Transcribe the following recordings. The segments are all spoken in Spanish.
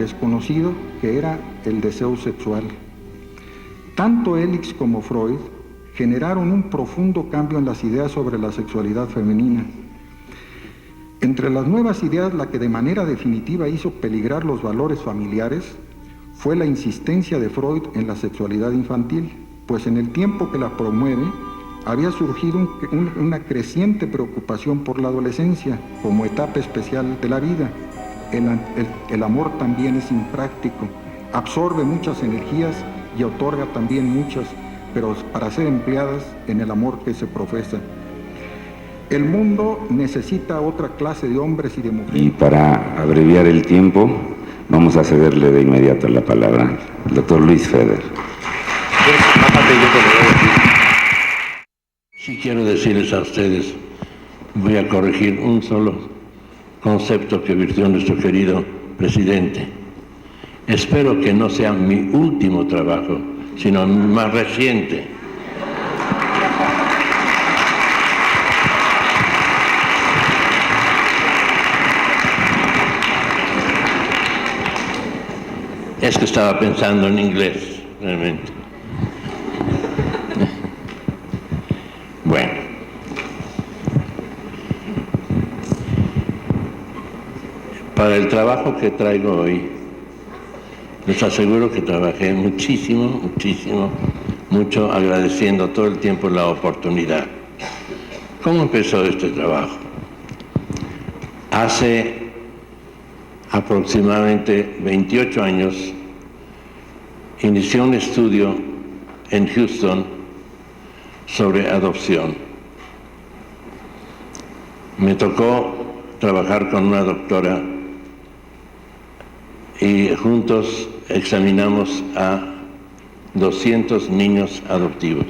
que es conocido, que era el deseo sexual. Tanto Elix como Freud generaron un profundo cambio en las ideas sobre la sexualidad femenina. Entre las nuevas ideas, la que de manera definitiva hizo peligrar los valores familiares fue la insistencia de Freud en la sexualidad infantil, pues en el tiempo que la promueve había surgido una creciente preocupación por la adolescencia como etapa especial de la vida. El amor también es impráctico, absorbe muchas energías y otorga también muchas, pero para ser empleadas en el amor que se profesa. El mundo necesita otra clase de hombres y de mujeres. Y para abreviar el tiempo, vamos a cederle de inmediato la palabra al doctor Luis Feder. Sí quiero decirles a ustedes, voy a corregir un solo concepto que virtió nuestro querido presidente. Espero que no sea mi último trabajo, sino mi más reciente. Es que estaba pensando en inglés, realmente. Bueno. Para el trabajo que traigo hoy, les aseguro que trabajé muchísimo, mucho, agradeciendo todo el tiempo la oportunidad. ¿Cómo empezó este trabajo? Hace aproximadamente 28 años, inicié un estudio en Houston sobre adopción. Me tocó trabajar con una doctora y juntos examinamos a 200 niños adoptivos.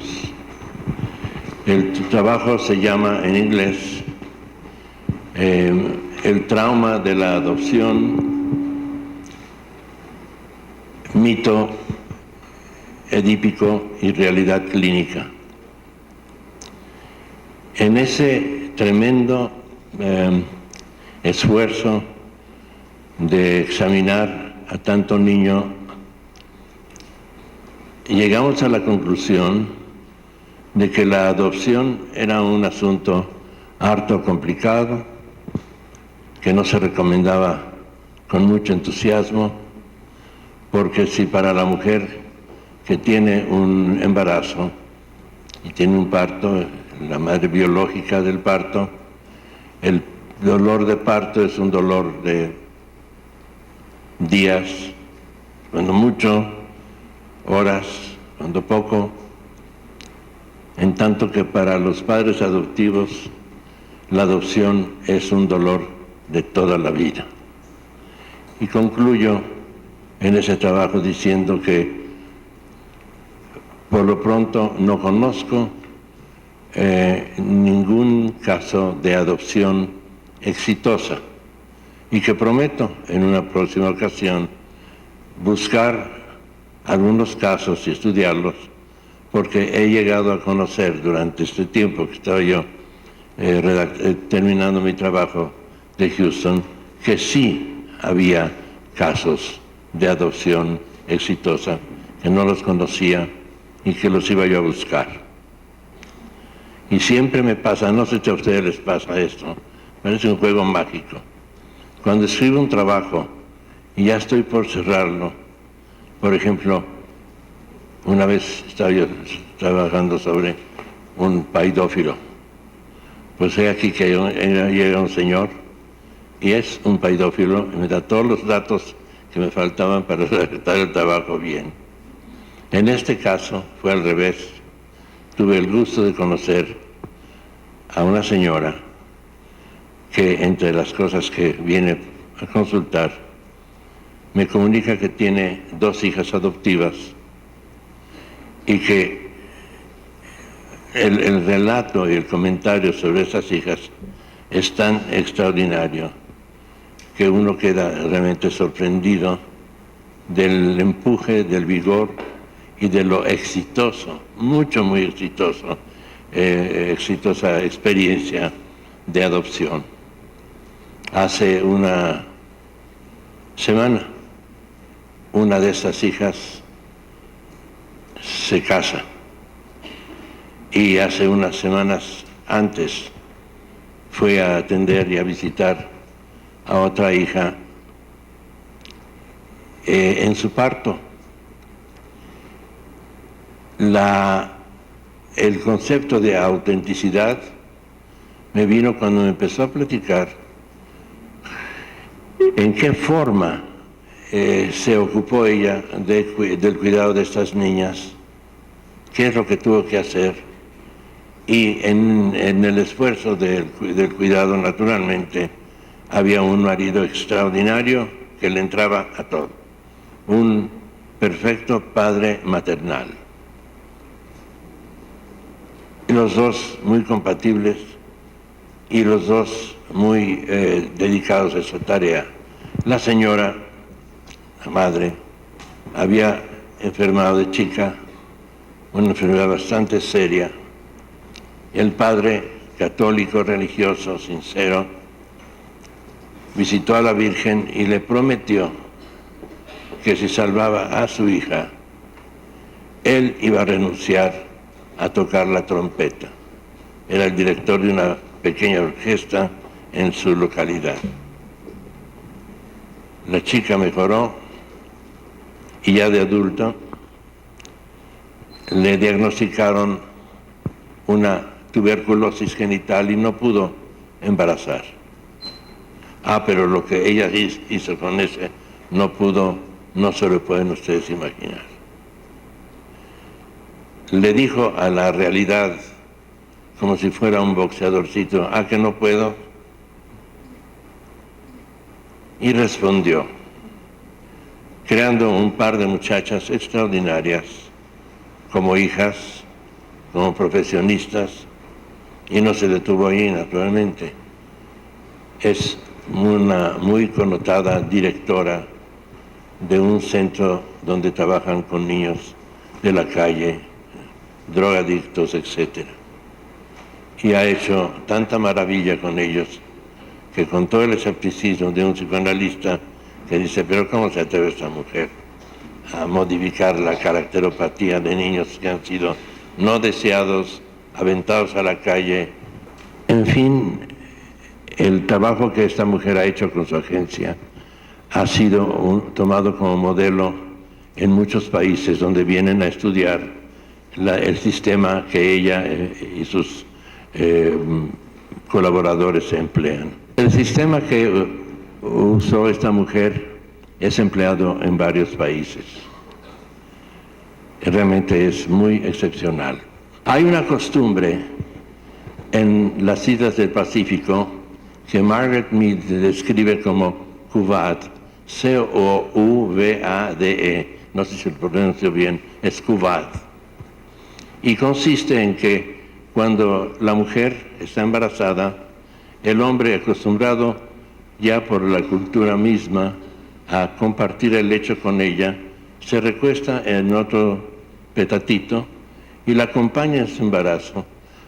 El trabajo se llama en inglés el trauma de la adopción, mito edípico y realidad clínica. En ese tremendo esfuerzo de examinar a tanto niño, llegamos a la conclusión de que la adopción era un asunto harto complicado, que no se recomendaba con mucho entusiasmo, porque si para la mujer que tiene un embarazo y tiene un parto, la madre biológica del parto, el dolor de parto es un dolor de días, cuando mucho, horas, cuando poco, en tanto que para los padres adoptivos la adopción es un dolor de toda la vida. Y concluyo en ese trabajo diciendo que por lo pronto no conozco ningún caso de adopción exitosa y que prometo en una próxima ocasión buscar algunos casos y estudiarlos, porque he llegado a conocer durante este tiempo que estaba yo terminando mi trabajo de Houston, que sí había casos de adopción exitosa, que no los conocía y que los iba yo a buscar. Y siempre me pasa, no sé si a ustedes les pasa esto, parece un juego mágico. Cuando escribo un trabajo y ya estoy por cerrarlo, por ejemplo, una vez estaba yo trabajando sobre un paidófilo, pues he aquí que llega un señor y es un paidófilo y me da todos los datos que me faltaban para redactar el trabajo bien. En este caso fue al revés. Tuve el gusto de conocer a una señora que, entre las cosas que viene a consultar, me comunica que tiene 2 hijas adoptivas y que el relato y el comentario sobre esas hijas es tan extraordinario que uno queda realmente sorprendido del empuje, del vigor y de lo exitoso, muy exitoso, exitosa experiencia de adopción. Hace una semana una de estas hijas se casa y hace unas semanas antes fue a atender y a visitar a otra hija en su parto. El concepto de autenticidad me vino cuando me empezó a platicar en qué forma se ocupó ella del cuidado de estas niñas, qué es lo que tuvo que hacer, y en el esfuerzo del cuidado, naturalmente, había un marido extraordinario que le entraba a todo, un perfecto padre maternal. Y los dos muy compatibles y los dos muy dedicados a esa tarea. La señora, la madre, había enfermado de chica, una enfermedad bastante seria. El padre, católico, religioso, sincero, visitó a la Virgen y le prometió que si salvaba a su hija, él iba a renunciar a tocar la trompeta. Era el director de una pequeña orquesta en su localidad. La chica mejoró y ya de adulto le diagnosticaron una tuberculosis genital y no pudo embarazar. Pero lo que ella hizo con ese no se lo pueden ustedes imaginar. Le dijo a la realidad, como si fuera un boxeadorcito, que no puedo. Y respondió, creando un par de muchachas extraordinarias, como hijas, como profesionistas, y no se detuvo ahí, naturalmente. Es una muy connotada directora de un centro donde trabajan con niños de la calle, drogadictos, etc. Y ha hecho tanta maravilla con ellos que con todo el escepticismo de un psicoanalista que dice, pero ¿cómo se atreve esta mujer a modificar la caracteropatía de niños que han sido no deseados, aventados a la calle? En fin, el trabajo que esta mujer ha hecho con su agencia ha sido tomado como modelo en muchos países donde vienen a estudiar el sistema que ella y sus colaboradores emplean. El sistema que usó esta mujer es empleado en varios países. Realmente es muy excepcional. Hay una costumbre en las islas del Pacífico que Margaret Mead describe como CUVAD, C-O-U-V-A-D-E, no sé si lo pronuncio bien, es CUVAD. Y consiste en que cuando la mujer está embarazada, el hombre acostumbrado ya por la cultura misma a compartir el lecho con ella, se recuesta en otro petatito y la acompaña en su embarazo,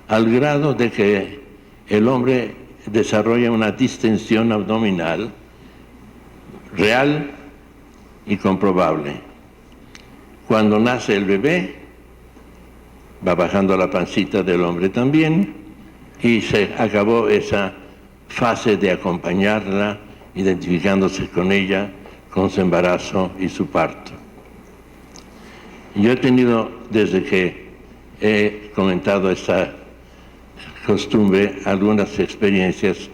al grado de que el hombre desarrolla una distensión abdominal real y comprobable. Cuando nace el bebé, va bajando la pancita del hombre también, y se acabó esa fase de acompañarla, identificándose con ella, con su embarazo y su parto. Yo he tenido, desde que he comentado esta costumbre, algunas experiencias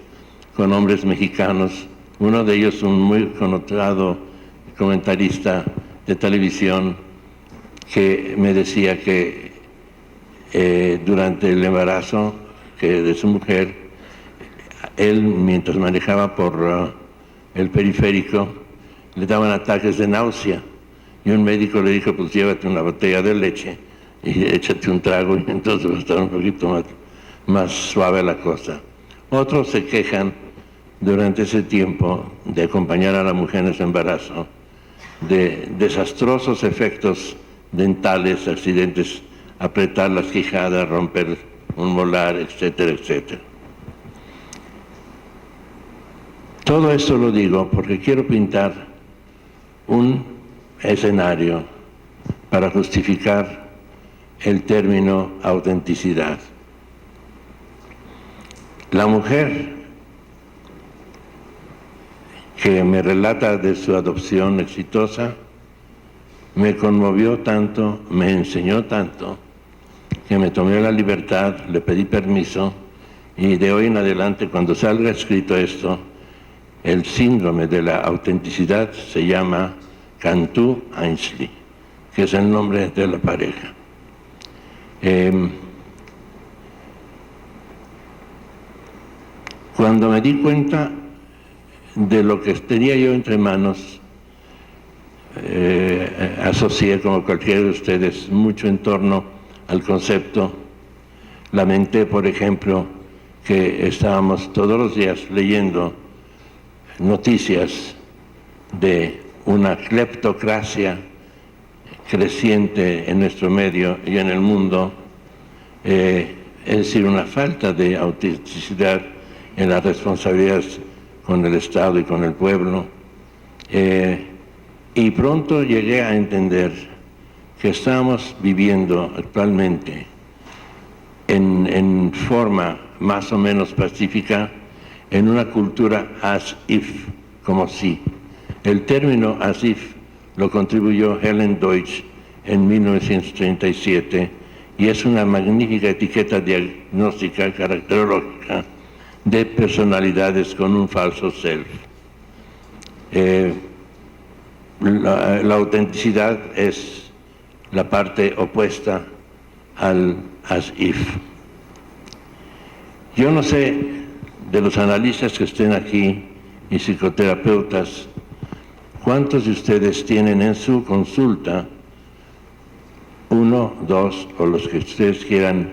con hombres mexicanos, uno de ellos un muy connotado comentarista de televisión que me decía que durante el embarazo de su mujer, él mientras manejaba por el periférico le daban ataques de náusea y un médico le dijo, pues llévate una botella de leche y échate un trago y entonces va a estar un poquito más suave la cosa. Otros se quejan durante ese tiempo de acompañar a la mujer en su embarazo de desastrosos efectos dentales, accidentes, apretar las quijadas, romper un molar, etcétera, etcétera. Todo esto lo digo porque quiero pintar un escenario para justificar el término autenticidad. La mujer que me relata de su adopción exitosa me conmovió tanto, me enseñó tanto, que me tomé la libertad, le pedí permiso, y de hoy en adelante, cuando salga escrito esto, el síndrome de la autenticidad se llama Cantu-Ainslie, que es el nombre de la pareja. Cuando me di cuenta de lo que tenía yo entre manos, asocié, como cualquiera de ustedes, mucho en torno al concepto. Lamenté, por ejemplo, que estábamos todos los días leyendo noticias de una cleptocracia creciente en nuestro medio y en el mundo, es decir, una falta de autenticidad en las responsabilidades con el Estado y con el pueblo. Y pronto llegué a entender que estamos viviendo actualmente en forma más o menos pacífica en una cultura as if, como si. El término as if lo contribuyó Helen Deutsch en 1937 y es una magnífica etiqueta diagnóstica caracterológica de personalidades con un falso self. La autenticidad es la parte opuesta al as if. Yo no sé, de los analistas que estén aquí y psicoterapeutas, ¿cuántos de ustedes tienen en su consulta 1, 2 o los que ustedes quieran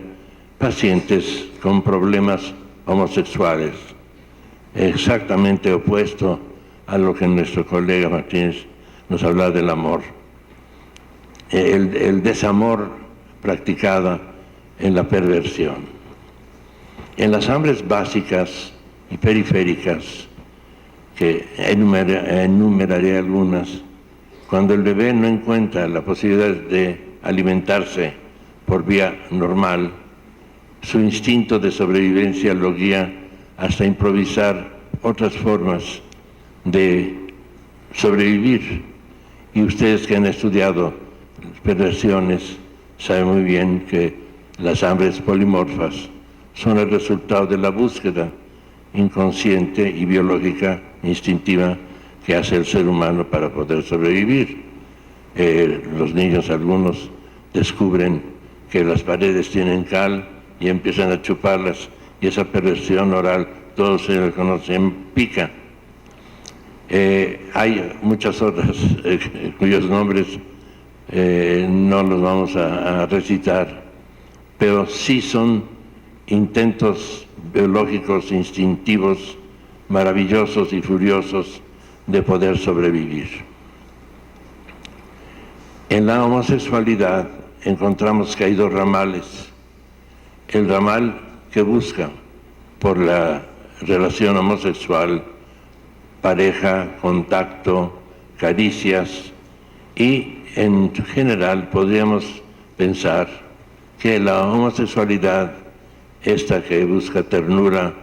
pacientes con problemas homosexuales? Exactamente opuesto a lo que nuestro colega Martínez nos habla del amor. El desamor practicado en la perversión. En las hambres básicas y periféricas, que enumeraré algunas, cuando el bebé no encuentra la posibilidad de alimentarse por vía normal, su instinto de sobrevivencia lo guía hasta improvisar otras formas de sobrevivir. Y ustedes que han estudiado perversiones saben muy bien que las hambres polimorfas son el resultado de la búsqueda inconsciente y biológica instintiva que hace el ser humano para poder sobrevivir. Los niños, algunos, descubren que las paredes tienen cal y empiezan a chuparlas, y esa perversión oral, todos se la conocen, pica. Hay muchas otras cuyos nombres no los vamos a recitar, pero sí son intentos biológicos, instintivos, maravillosos y furiosos de poder sobrevivir. En la homosexualidad encontramos que hay dos ramales. El ramal que busca por la relación homosexual, pareja, contacto, caricias, y en general podríamos pensar que la homosexualidad, esta que busca ternura,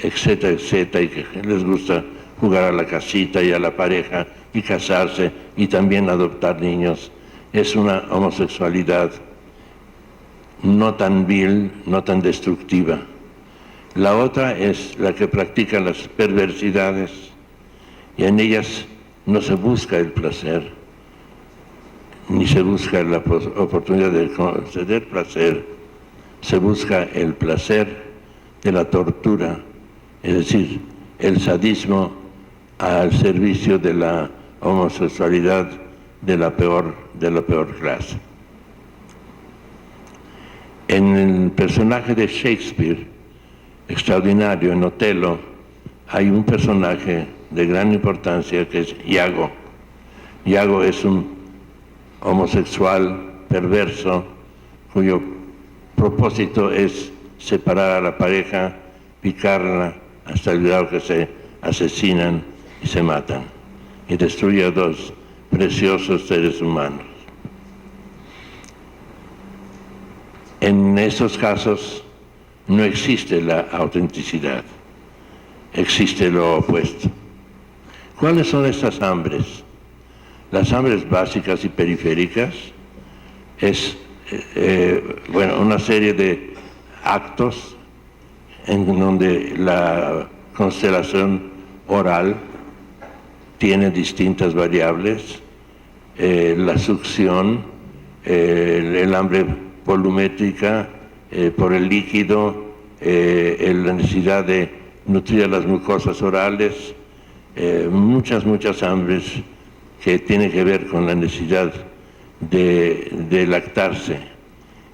etcétera, etcétera, y que les gusta jugar a la casita y a la pareja y casarse y también adoptar niños, es una homosexualidad no tan vil, no tan destructiva. La otra es la que practica las perversidades, y en ellas no se busca el placer, ni se busca la oportunidad de conceder placer, se busca el placer de la tortura, es decir, el sadismo al servicio de la homosexualidad de la peor clase. En el personaje de Shakespeare, extraordinario, en Otelo, hay un personaje de gran importancia que es Iago. Iago es un homosexual perverso cuyo propósito es separar a la pareja, picarla hasta el grado que se asesinan y se matan, y destruye a dos, preciosos seres humanos. En estos casos no existe la autenticidad, existe lo opuesto. ¿Cuáles son estas hambres? Las hambres básicas y periféricas es una serie de actos en donde la constelación oral tiene distintas variables, la succión, el hambre volumétrica por el líquido, la necesidad de nutrir a las mucosas orales, muchas hambres que tienen que ver con la necesidad de lactarse,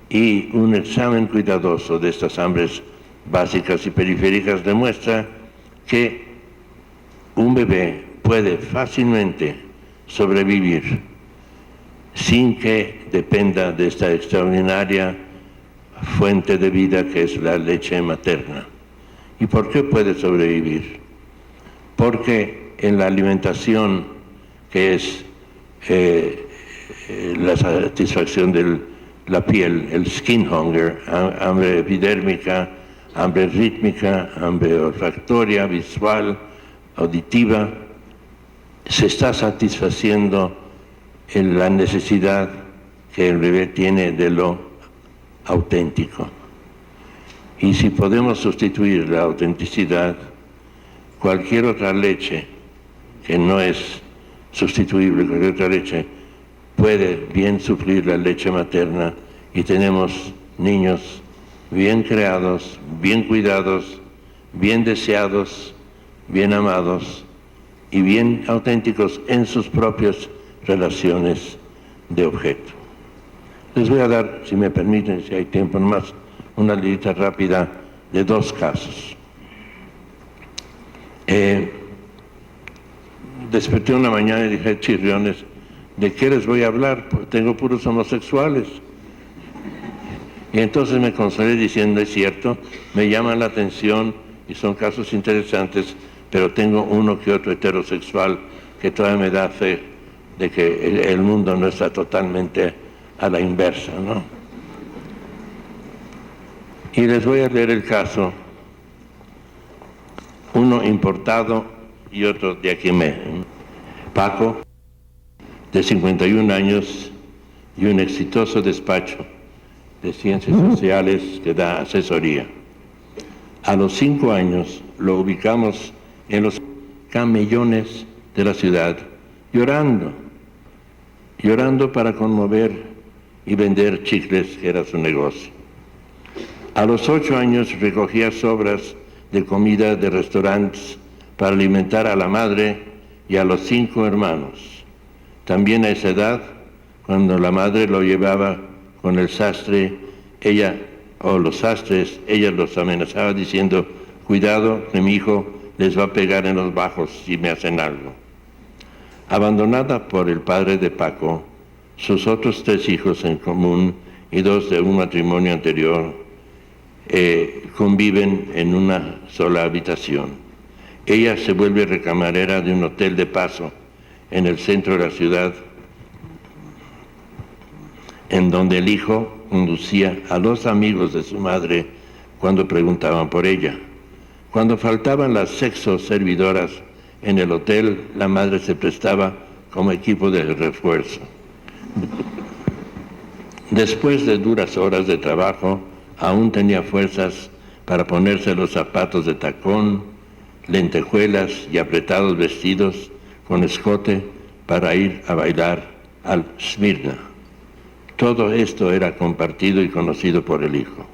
y un examen cuidadoso de estas hambres básicas y periféricas demuestra que un bebé puede fácilmente sobrevivir sin que dependa de esta extraordinaria fuente de vida que es la leche materna. ¿Y por qué puede sobrevivir? Porque en la alimentación, que es la satisfacción de la piel, el skin hunger, hambre epidérmica, hambre rítmica, hambre olfactoria, visual, auditiva, se está satisfaciendo en la necesidad que el bebé tiene de lo auténtico. Y si podemos sustituir la autenticidad, cualquier otra leche que no es sustituible, cualquier otra leche puede bien suplir la leche materna, y tenemos niños bien creados, bien cuidados, bien deseados, bien amados y bien auténticos en sus propias relaciones de objeto. Les voy a dar, si me permiten, si hay tiempo nomás, una lista rápida de dos casos. Desperté una mañana y dije, chirriones, ¿de qué les voy a hablar? Pues tengo puros homosexuales. Y entonces me consolé diciendo, es cierto, me llaman la atención y son casos interesantes, pero tengo uno que otro heterosexual que todavía me da fe de que el mundo no está totalmente a la inversa, ¿no? Y les voy a leer el caso, uno importado y otro de aquí Paco, de 51 años y un exitoso despacho de ciencias sociales que da asesoría. A los 5 años lo ubicamos en los camellones de la ciudad, llorando para conmover y vender chicles, que era su negocio. A los 8 años recogía sobras de comida de restaurantes para alimentar a la madre y a los 5 hermanos. También a esa edad, cuando la madre lo llevaba con el sastre, los sastres, ella los amenazaba diciendo, cuidado que mi hijo les va a pegar en los bajos si me hacen algo. Abandonada por el padre de Paco, sus otros 3 hijos en común y 2 de un matrimonio anterior conviven en una sola habitación. Ella se vuelve recamarera de un hotel de paso en el centro de la ciudad, en donde el hijo conducía a los amigos de su madre cuando preguntaban por ella. Cuando faltaban las sexo servidoras en el hotel, la madre se prestaba como equipo de refuerzo. Después de duras horas de trabajo, aún tenía fuerzas para ponerse los zapatos de tacón, lentejuelas y apretados vestidos con escote para ir a bailar al Smirna. Todo esto era compartido y conocido por el hijo.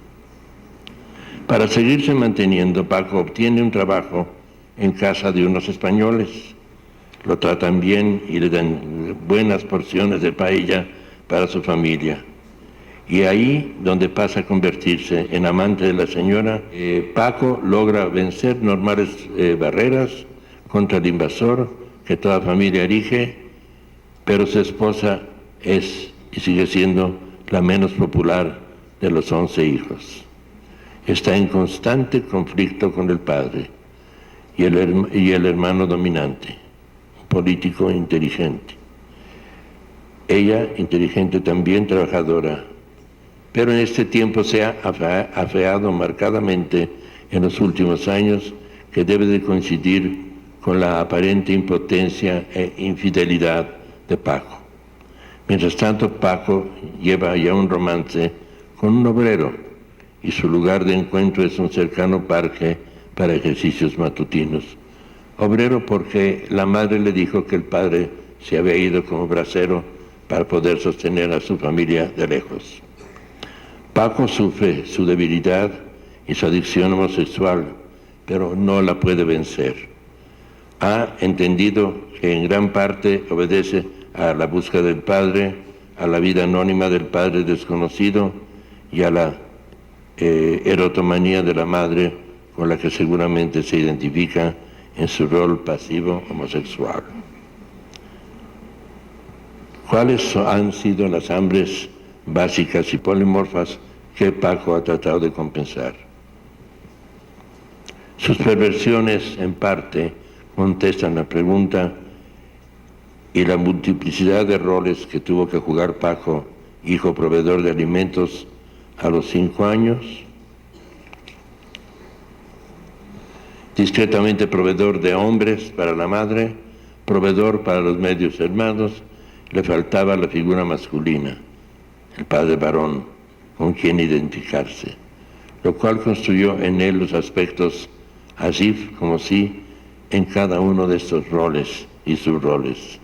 Para seguirse manteniendo, Paco obtiene un trabajo en casa de unos españoles. Lo tratan bien y le dan buenas porciones de paella para su familia. Y ahí donde pasa a convertirse en amante de la señora, Paco logra vencer normales barreras contra el invasor que toda familia erige, pero su esposa es y sigue siendo la menos popular de los 11 hijos. Está en constante conflicto con el padre y el hermano dominante, un político inteligente. Ella, inteligente también, trabajadora, pero en este tiempo se ha afeado marcadamente en los últimos años, que debe de coincidir con la aparente impotencia e infidelidad de Paco. Mientras tanto, Paco lleva ya un romance con un obrero y su lugar de encuentro es un cercano parque para ejercicios matutinos. Obrero porque la madre le dijo que el padre se había ido como bracero para poder sostener a su familia de lejos. Paco sufre su debilidad y su adicción homosexual, pero no la puede vencer. Ha entendido que en gran parte obedece a la búsqueda del padre, a la vida anónima del padre desconocido y a la erotomanía de la madre, con la que seguramente se identifica en su rol pasivo homosexual. ¿Cuáles han sido las hambres básicas y polimorfas que Paco ha tratado de compensar? Sus perversiones, en parte, contestan la pregunta, y la multiplicidad de roles que tuvo que jugar Paco, hijo proveedor de alimentos a los 5 años, discretamente proveedor de hombres para la madre, proveedor para los medios hermanos, le faltaba la figura masculina, el padre varón, con quien identificarse, lo cual construyó en él los aspectos así como sí en cada uno de estos roles y subroles.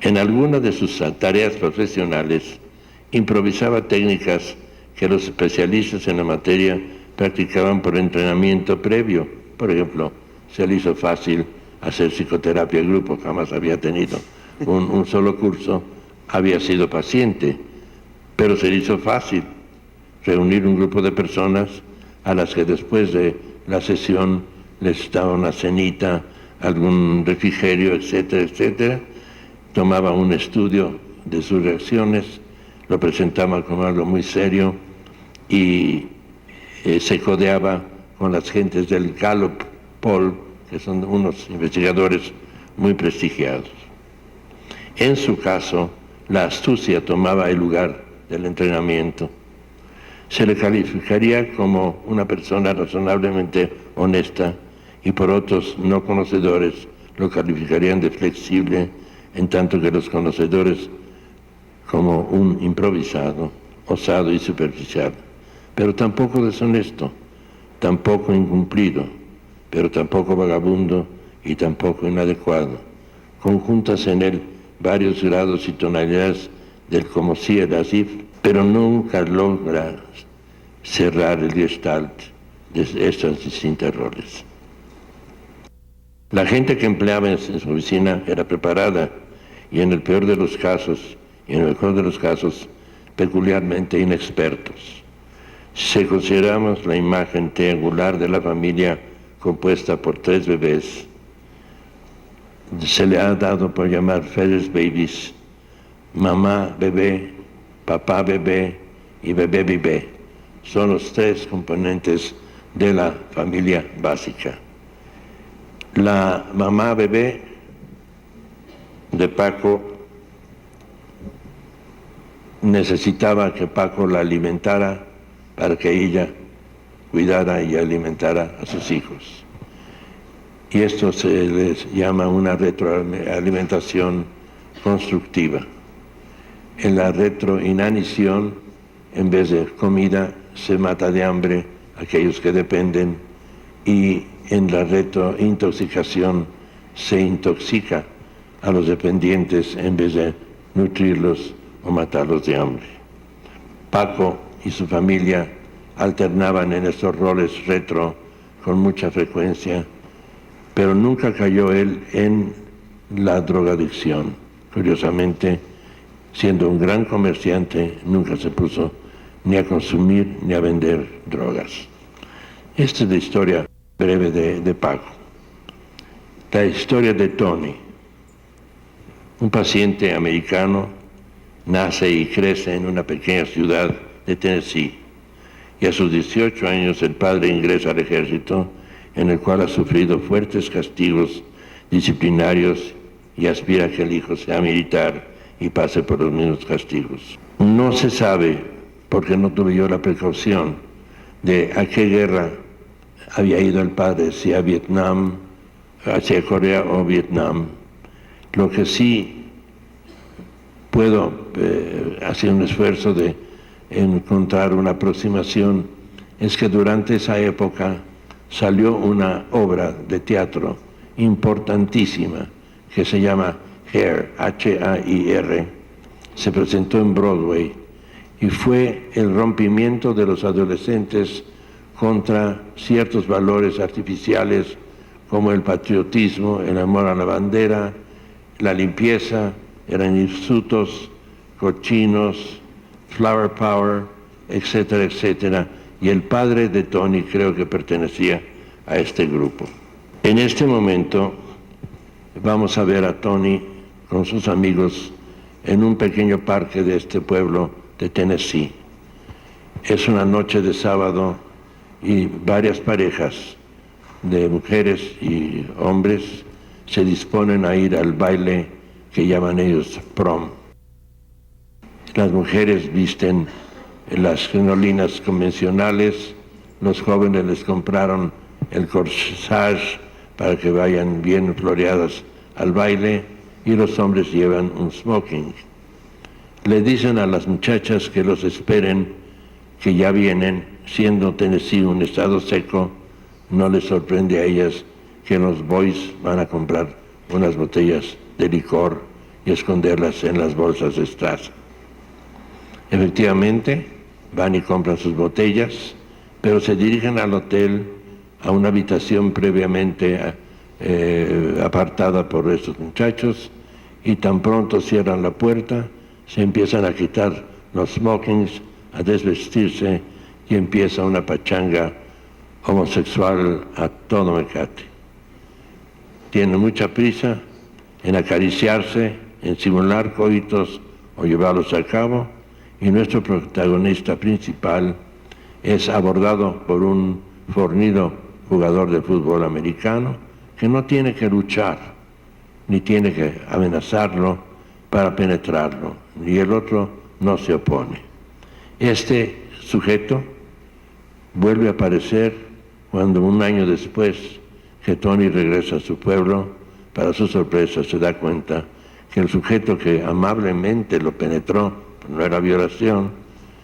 En alguna de sus tareas profesionales improvisaba técnicas que los especialistas en la materia practicaban por entrenamiento previo. Por ejemplo, se le hizo fácil hacer psicoterapia en grupo, jamás había tenido un solo curso, había sido paciente, pero se le hizo fácil reunir un grupo de personas a las que después de la sesión les daba una cenita, algún refrigerio, etcétera, etcétera. Tomaba un estudio de sus reacciones, lo presentaba como algo muy serio y se codeaba con las gentes del Gallup Poll, que son unos investigadores muy prestigiados. En su caso, la astucia tomaba el lugar del entrenamiento. Se le calificaría como una persona razonablemente honesta y por otros no conocedores lo calificarían de flexible, en tanto que los conocedores como un improvisado, osado y superficial, pero tampoco deshonesto, tampoco incumplido, pero tampoco vagabundo y tampoco inadecuado. Conjuntas en él varios grados y tonalidades del como si el así, pero nunca logra cerrar el gestalt de estos distintos roles. La gente que empleaba en su oficina era preparada y en el peor de los casos, y en el mejor de los casos, peculiarmente inexpertos. Si consideramos la imagen triangular de la familia compuesta por 3 bebés, se le ha dado por llamar Ferris Babies, mamá bebé, papá bebé y bebé bebé. Son los 3 componentes de la familia básica. La mamá bebé de Paco necesitaba que Paco la alimentara para que ella cuidara y alimentara a sus hijos. Y esto se les llama una retroalimentación constructiva. En la retroinanición, en vez de comida, se mata de hambre a aquellos que dependen, y en la retrointoxicación se intoxica a los dependientes en vez de nutrirlos o matarlos de hambre. Paco y su familia alternaban en estos roles retro con mucha frecuencia, pero nunca cayó él en la drogadicción. Curiosamente, siendo un gran comerciante, nunca se puso ni a consumir ni a vender drogas. Esta es la historia breve de Paco. La historia de Tony, un paciente americano, nace y crece en una pequeña ciudad de Tennessee, y a sus 18 años el padre ingresa al ejército, en el cual ha sufrido fuertes castigos disciplinarios y aspira a que el hijo sea militar y pase por los mismos castigos. No se sabe, porque no tuve yo la precaución, de a qué guerra había ido el padre, si a Vietnam, hacia Corea o Vietnam. Lo que sí puedo hacer un esfuerzo de encontrar una aproximación es que durante esa época salió una obra de teatro importantísima que se llama Hair, H-A-I-R, se presentó en Broadway y fue el rompimiento de los adolescentes contra ciertos valores artificiales como el patriotismo, el amor a la bandera, la limpieza, eran insultos cochinos, flower power, etcétera, etcétera. Y el padre de Tony creo que pertenecía a este grupo. En este momento vamos a ver a Tony con sus amigos en un pequeño parque de este pueblo de Tennessee. Es una noche de sábado y varias parejas de mujeres y hombres se disponen a ir al baile que llaman ellos prom. Las mujeres visten las crinolinas convencionales, los jóvenes les compraron el corsage para que vayan bien floreadas al baile y los hombres llevan un smoking. Le dicen a las muchachas que los esperen, que ya vienen, siendo Tennessee un estado seco, no les sorprende a ellas que los boys van a comprar unas botellas de licor y esconderlas en las bolsas de strass. Efectivamente, van y compran sus botellas, pero se dirigen al hotel, a una habitación previamente apartada por estos muchachos, y tan pronto cierran la puerta, se empiezan a quitar los smokings, a desvestirse, y empieza una pachanga homosexual a todo mecate. Tienen mucha prisa en acariciarse, en simular coitos o llevarlos a cabo, y nuestro protagonista principal es abordado por un fornido jugador de fútbol americano que no tiene que luchar, ni tiene que amenazarlo para penetrarlo, y el otro no se opone. Este sujeto vuelve a aparecer cuando un año después que Tony regresa a su pueblo, para su sorpresa se da cuenta que el sujeto que amablemente lo penetró, no era violación,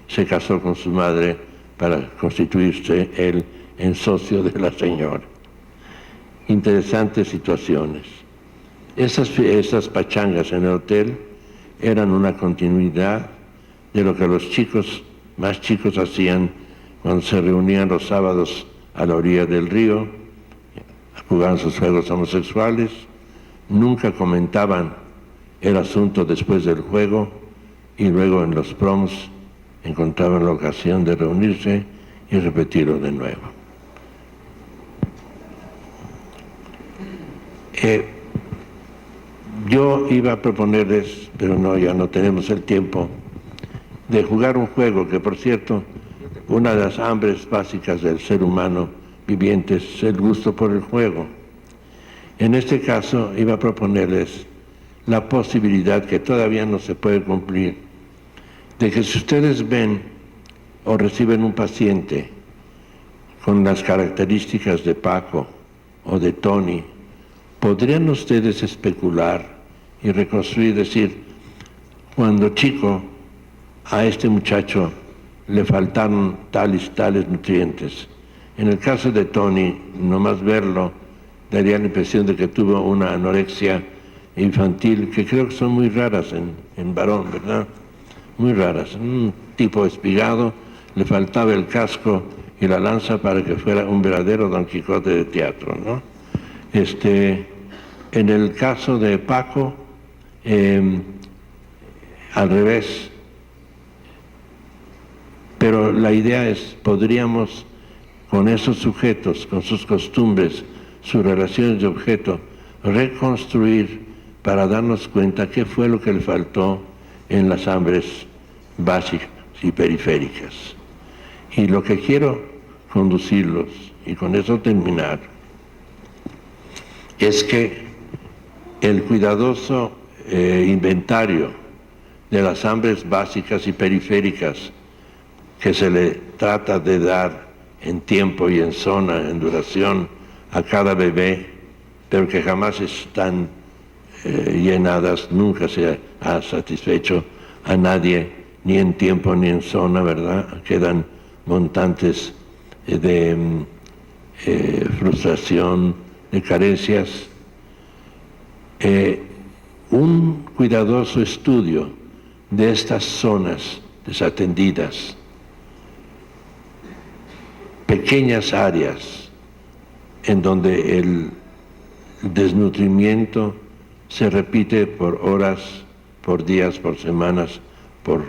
se casó con su madre para constituirse él en socio de la señora. Interesantes situaciones. Esas pachangas en el hotel eran una continuidad de lo que los chicos, más chicos, hacían cuando se reunían los sábados a la orilla del río, jugaban sus juegos homosexuales, nunca comentaban el asunto después del juego, y luego en los proms encontraban la ocasión de reunirse y repetirlo de nuevo. Yo iba a proponerles, pero no, ya no tenemos el tiempo, de jugar un juego que, por cierto, una de las hambres básicas del ser humano viviente es el gusto por el juego. En este caso iba a proponerles la posibilidad, que todavía no se puede cumplir, de que si ustedes ven o reciben un paciente con las características de Paco o de Tony, podrían ustedes especular y reconstruir, decir, cuando chico a este muchacho le faltaron tales nutrientes. En el caso de Tony, nomás verlo daría la impresión de que tuvo una anorexia infantil, que creo que son muy raras en varón, ¿verdad? Muy raras. Un tipo espigado, le faltaba el casco y la lanza para que fuera un verdadero Don Quijote de teatro, ¿no? En el caso de Paco, al revés. Pero la idea es, podríamos, con esos sujetos, con sus costumbres, sus relaciones de objeto, reconstruir para darnos cuenta qué fue lo que le faltó en las hambres básicas y periféricas. Y lo que quiero conducirlos, y con eso terminar, es que el cuidadoso inventario de las hambres básicas y periféricas que se le trata de dar en tiempo y en zona, en duración, a cada bebé, pero que jamás están llenadas, nunca se ha satisfecho a nadie, ni en tiempo ni en zona, ¿verdad? Quedan montantes de frustración, de carencias. Un cuidadoso estudio de estas zonas desatendidas, pequeñas áreas en donde el desnutrimiento se repite por horas, por días, por semanas, por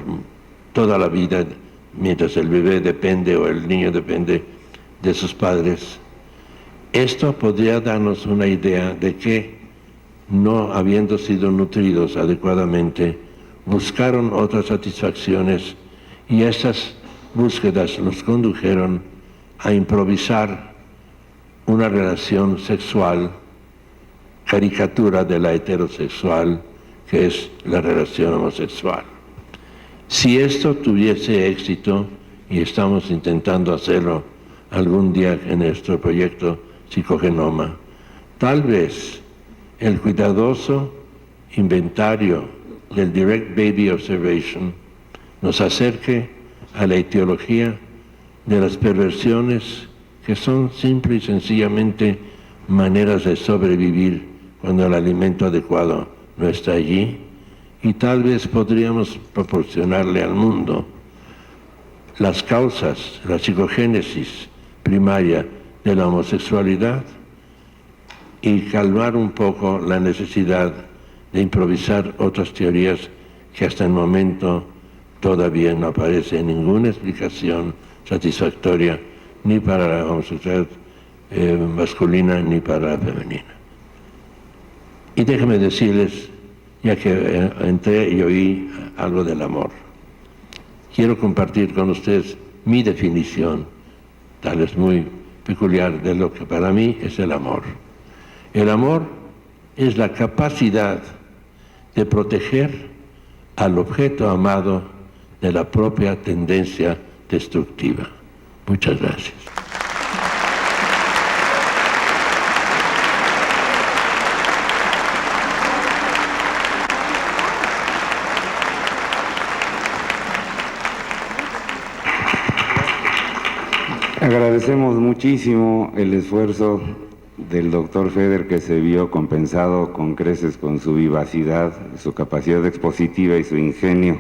toda la vida, mientras el bebé depende o el niño depende de sus padres. Esto podría darnos una idea de que, no habiendo sido nutridos adecuadamente, buscaron otras satisfacciones y estas búsquedas los condujeron a improvisar una relación sexual, caricatura de la heterosexual, que es la relación homosexual. Si esto tuviese éxito, y estamos intentando hacerlo algún día en nuestro proyecto Psicogenoma, tal vez el cuidadoso inventario del Direct Baby Observation nos acerque a la etiología de las perversiones que son simple y sencillamente maneras de sobrevivir cuando el alimento adecuado no está allí, y tal vez podríamos proporcionarle al mundo las causas, la psicogénesis primaria de la homosexualidad y calmar un poco la necesidad de improvisar otras teorías que hasta el momento todavía no aparece ninguna explicación satisfactoria ni para la homosexualidad masculina ni para la femenina. Y déjenme decirles, ya que entré y oí algo del amor, quiero compartir con ustedes mi definición, tal vez muy peculiar, de lo que para mí es el amor. El amor es la capacidad de proteger al objeto amado de la propia tendencia destructiva. Muchas gracias. Agradecemos muchísimo el esfuerzo del doctor Feder, que se vio compensado con creces con su vivacidad, su capacidad expositiva y su ingenio